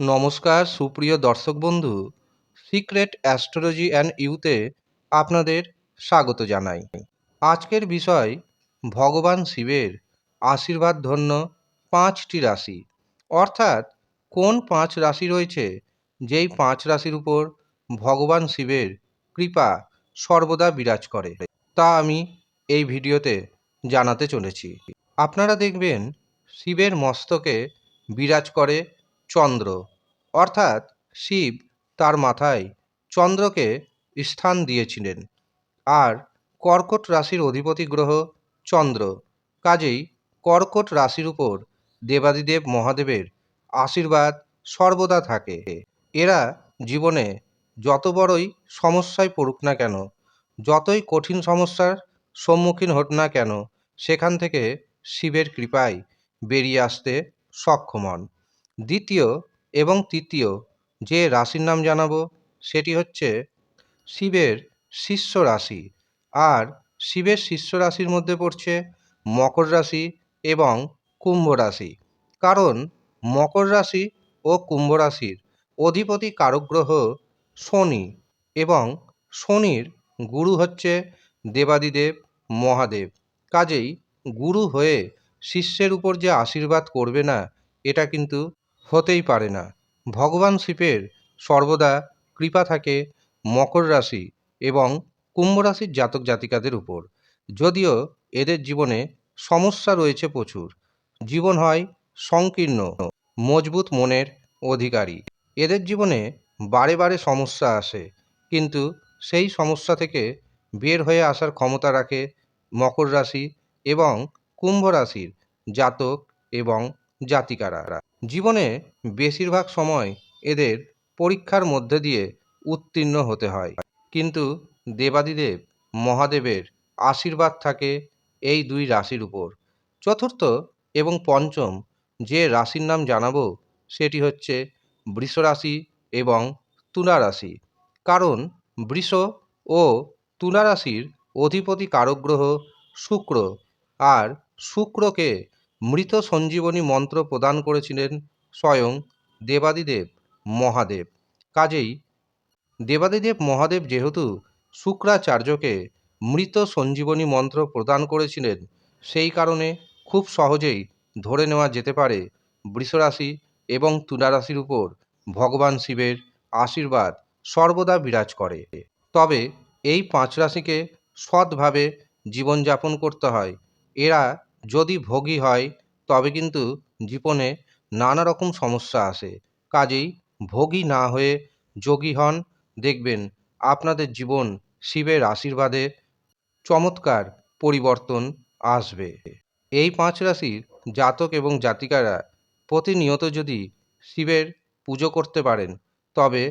নমস্কার সুপ্রিয় দর্শক বন্ধু, সিক্রেট অ্যাস্ট্রোলজি অ্যান্ড ইউতে আপনাদের স্বাগত জানাই। আজকের বিষয় ভগবান শিবের আশীর্বাদ ধন্য 5টি রাশি, অর্থাৎ কোন 5 রাশি রয়েছে যেই 5 রাশির উপর ভগবান শিবের কৃপা সর্বদা বিরাজ করে, তা আমি এই ভিডিওতে জানাতে চলেছি। আপনারা দেখবেন শিবের মস্তকে বিরাজ করে চন্দ্র, অর্থাৎ শিব তার মাথায় চন্দ্রকে স্থান দিয়েছিলেন। আর কর্কট রাশির অধিপতি গ্রহ চন্দ্র, কাজেই কর্কট রাশির উপর দেবাদিদেব মহাদেবের আশীর্বাদ সর্বদা থাকে। এরা জীবনে যত বড়ই সমস্যায় পড়ুক না কেন, যতই কঠিন সমস্যার সম্মুখীন হোক না কেন, সেখান থেকে শিবের কৃপায় বেরিয়ে আসতে সক্ষম হন। দ্বিতীয় এবং তৃতীয় যে রাশির নাম জানাবো সেটি হচ্ছে শিবের শিষ্য রাশি। আর শিবের শিষ্য রাশির মধ্যে পড়ছে মকর রাশি এবং কুম্ভ রাশি। কারণ মকর রাশি ও কুম্ভ রাশির অধিপতি কারক গ্রহ শনি, এবং শনির গুরু হচ্ছে দেবাদিদেব মহাদেব। কাজেই গুরু হয়ে শিষ্যের উপর যে আশীর্বাদ করবে না, এটা কিন্তু হতেই পারে না। ভগবান শিবের সর্বদা কৃপা থাকে মকর রাশি এবং কুম্ভ রাশির জাতক জাতিকাদের উপর। যদিও এদের জীবনে সমস্যা রয়েছে প্রচুর, জীবন হয় সংকীর্ণ, মজবুত মনের অধিকারী। এদের জীবনে বারে বারে সমস্যা আসে, কিন্তু সেই সমস্যা থেকে বের হয়ে আসার ক্ষমতা রাখে মকর রাশি এবং কুম্ভ রাশির জাতক এবং জাতিকারা। জীবনে বেশিরভাগ সময় এদের পরীক্ষার মধ্যে দিয়ে উত্তীর্ণ হতে হয়, কিন্তু দেবাদিদেব মহাদেবের আশীর্বাদ থাকে এই দুই রাশির উপর। চতুর্থ এবং পঞ্চম যে রাশির নাম জানাবো সেটি হচ্ছে বৃষ রাশি এবং তুলা রাশি। কারণ বৃষ ও তুলা রাশির অধিপতি কারক গ্রহ শুক্র, আর শুক্রকে মৃত সঞ্জীবনী মন্ত্র প্রদান করেছিলেন স্বয়ং দেবাদিদেব মহাদেব। কাজেই দেবাদিদেব মহাদেব যেহেতু শুক্রাচার্যকে মৃত সঞ্জীবনী মন্ত্র প্রদান করেছিলেন, সেই কারণে খুব সহজেই ধরে নেওয়া যেতে পারে বৃষরাশি এবং তুলা রাশির উপর ভগবান শিবের আশীর্বাদ সর্বদা বিরাজ করে। তবে এই 5 রাশিকে সৎভাবে জীবনযাপন করতে হয়। এরা যদি ভোগী হয় তবে কিন্তু জীবনে নানা রকম সমস্যা আসে। কাজেই ভোগী না হয়ে যোগী হন, দেখবেন আপনাদের জীবন শিবের আশীর্বাদে চমৎকার পরিবর্তন আসবে। এই 5 রাশির জাতক এবং জাতিকারা প্রতিনিয়ত যদি শিবের পুজো করতে পারেন, তবে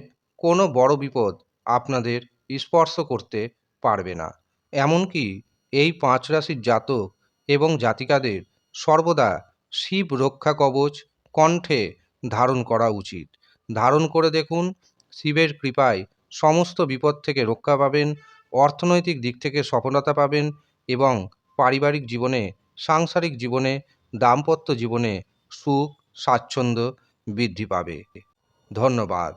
কোনো বড় বিপদ আপনাদের স্পর্শ করতে পারবে না। এমনকি এই 5 রাশির জাতক এবং জাতিকাদের সর্বদা শিব রক্ষা কবচ কণ্ঠে ধারণ করা উচিত। ধারণ করে দেখুন, শিবের কৃপায় সমস্ত বিপদ থেকে রক্ষা পাবেন, অর্থনৈতিক দিক থেকে সফলতা পাবেন এবং পারিবারিক জীবনে, সাংসারিক জীবনে, দাম্পত্য জীবনে সুখ স্বাচ্ছন্দ্য বৃদ্ধি পাবে। ধন্যবাদ।